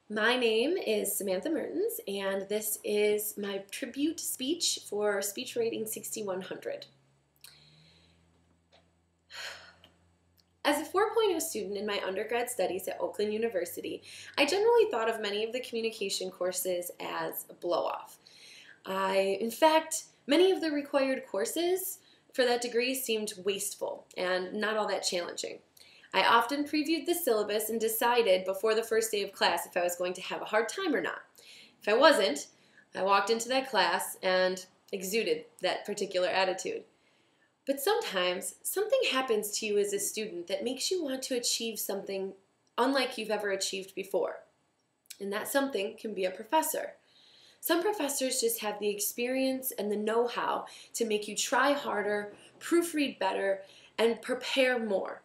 My name is Samantha Mertens, and this is my tribute speech for Speech Rating 6100. As a 4.0 student in my undergrad studies at Oakland University, I generally thought of many of the communication courses as a blow-off. In fact, many of the required courses for that degree seemed wasteful and not all that challenging. I often previewed the syllabus and decided before the first day of class if I was going to have a hard time or not. If I wasn't, I walked into that class and exuded that particular attitude. But sometimes something happens to you as a student that makes you want to achieve something unlike you've ever achieved before. And that something can be a professor. Some professors just have the experience and the know-how to make you try harder, proofread better, and prepare more.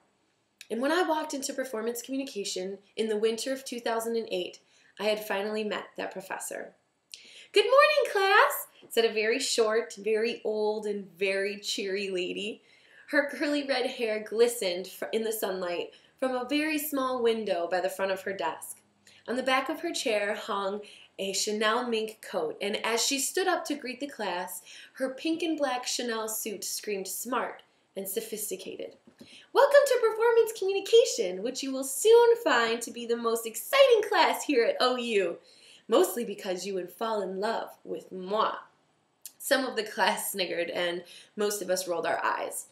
And when I walked into performance communication in the winter of 2008, I had finally met that professor. "Good morning, class," said a very short, very old, and very cheery lady. Her curly red hair glistened in the sunlight from a very small window by the front of her desk. On the back of her chair hung a Chanel mink coat, and as she stood up to greet the class, her pink and black Chanel suit screamed smart and sophisticated. "Welcome to Performance Communication, which you will soon find to be the most exciting class here at OU, mostly because you would fall in love with moi." Some of the class sniggered, and most of us rolled our eyes.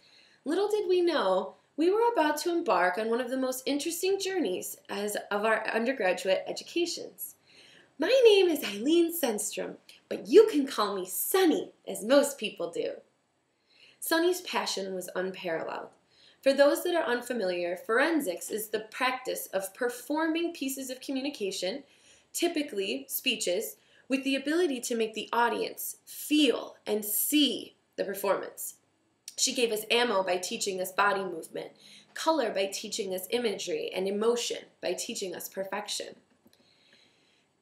Little did we know, we were about to embark on one of the most interesting journeys of our undergraduate educations. My name is Aileen Sundstrom, but you can call me Sunny, as most people do. Sunny's passion was unparalleled. For those that are unfamiliar, forensics is the practice of performing pieces of communication, typically speeches, with the ability to make the audience feel and see the performance. She gave us ammo by teaching us body movement, color by teaching us imagery, and emotion by teaching us perfection.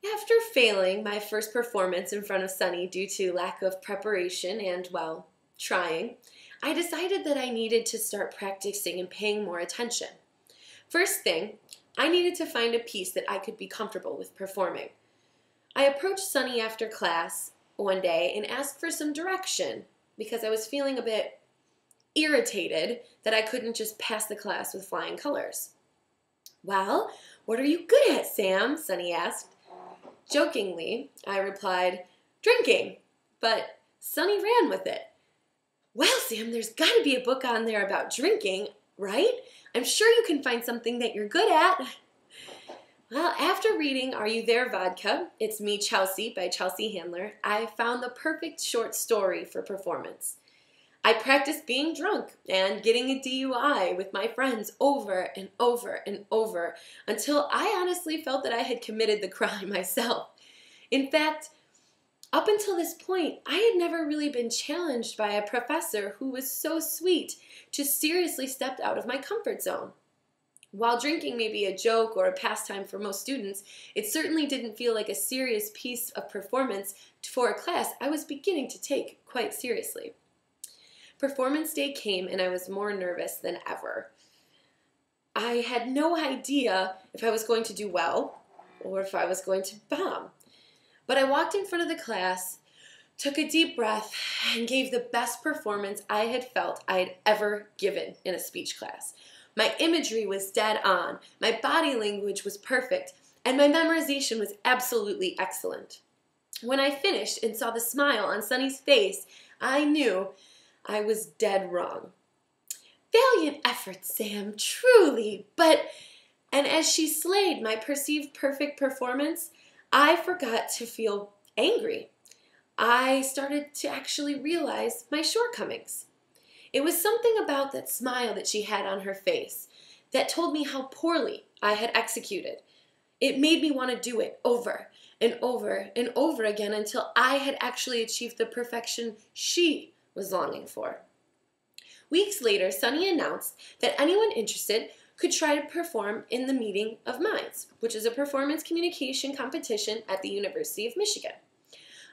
After failing my first performance in front of Sunny due to lack of preparation and, well, trying, I decided that I needed to start practicing and paying more attention. First thing, I needed to find a piece that I could be comfortable with performing. I approached Sunny after class one day and asked for some direction because I was feeling a bit irritated that I couldn't just pass the class with flying colors. "Well, what are you good at, Sam?" Sunny asked. Jokingly, I replied, "Drinking," but Sunny ran with it. "Well, Sam, there's got to be a book on there about drinking, right? I'm sure you can find something that you're good at." Well, after reading Are You There, Vodka? It's Me, Chelsea by Chelsea Handler, I found the perfect short story for performance. I practiced being drunk and getting a DUI with my friends over and over and over until I honestly felt that I had committed the crime myself. In fact, up until this point, I had never really been challenged by a professor who was so sweet to seriously step out of my comfort zone. While drinking may be a joke or a pastime for most students, it certainly didn't feel like a serious piece of performance for a class I was beginning to take quite seriously. Performance day came and I was more nervous than ever. I had no idea if I was going to do well or if I was going to bomb. But I walked in front of the class, took a deep breath, and gave the best performance I had felt I had ever given in a speech class. My imagery was dead on, my body language was perfect, and my memorization was absolutely excellent. When I finished and saw the smile on Sunny's face, I knew I was dead wrong. "Valiant effort, Sam, truly, but..." And as she slayed my perceived perfect performance, I forgot to feel angry. I started to actually realize my shortcomings. It was something about that smile that she had on her face that told me how poorly I had executed. It made me want to do it over and over and over again until I had actually achieved the perfection she was longing for. Weeks later, Sunny announced that anyone interested could try to perform in the Meeting of Minds, which is a performance communication competition at the University of Michigan.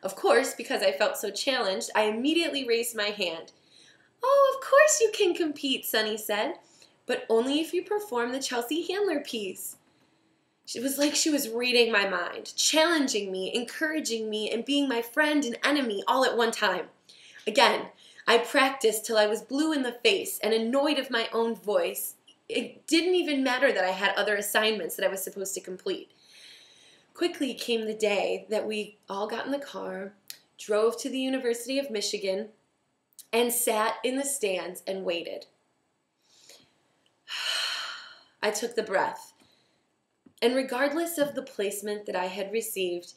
Of course, because I felt so challenged, I immediately raised my hand. "Oh, of course you can compete," Sunny said, "but only if you perform the Chelsea Handler piece." It was like she was reading my mind, challenging me, encouraging me, and being my friend and enemy all at one time. Again, I practiced till I was blue in the face and annoyed of my own voice. It didn't even matter that I had other assignments that I was supposed to complete. Quickly came the day that we all got in the car, drove to the University of Michigan, and sat in the stands and waited. I took the breath. And regardless of the placement that I had received,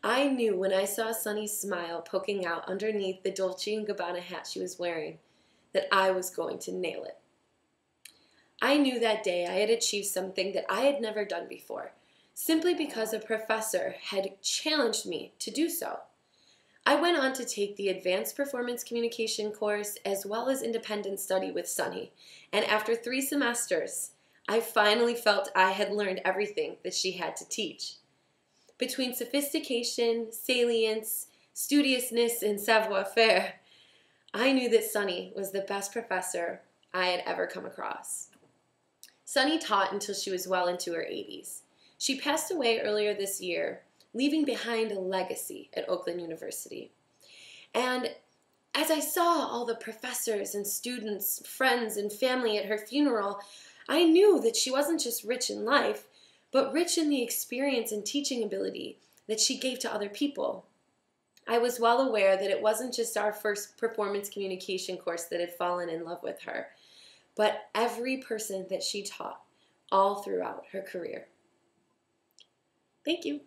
I knew when I saw Sunny's smile poking out underneath the Dolce & Gabbana hat she was wearing that I was going to nail it. I knew that day I had achieved something that I had never done before, simply because a professor had challenged me to do so. I went on to take the Advanced Performance Communication course as well as Independent Study with Sunny, and after 3 semesters, I finally felt I had learned everything that she had to teach. Between sophistication, salience, studiousness, and savoir-faire, I knew that Sunny was the best professor I had ever come across. Sunny taught until she was well into her 80s. She passed away earlier this year, leaving behind a legacy at Oakland University. And as I saw all the professors and students, friends, and family at her funeral, I knew that she wasn't just rich in life, but rich in the experience and teaching ability that she gave to other people. I was well aware that it wasn't just our first performance communication course that had fallen in love with her, but every person that she taught all throughout her career. Thank you.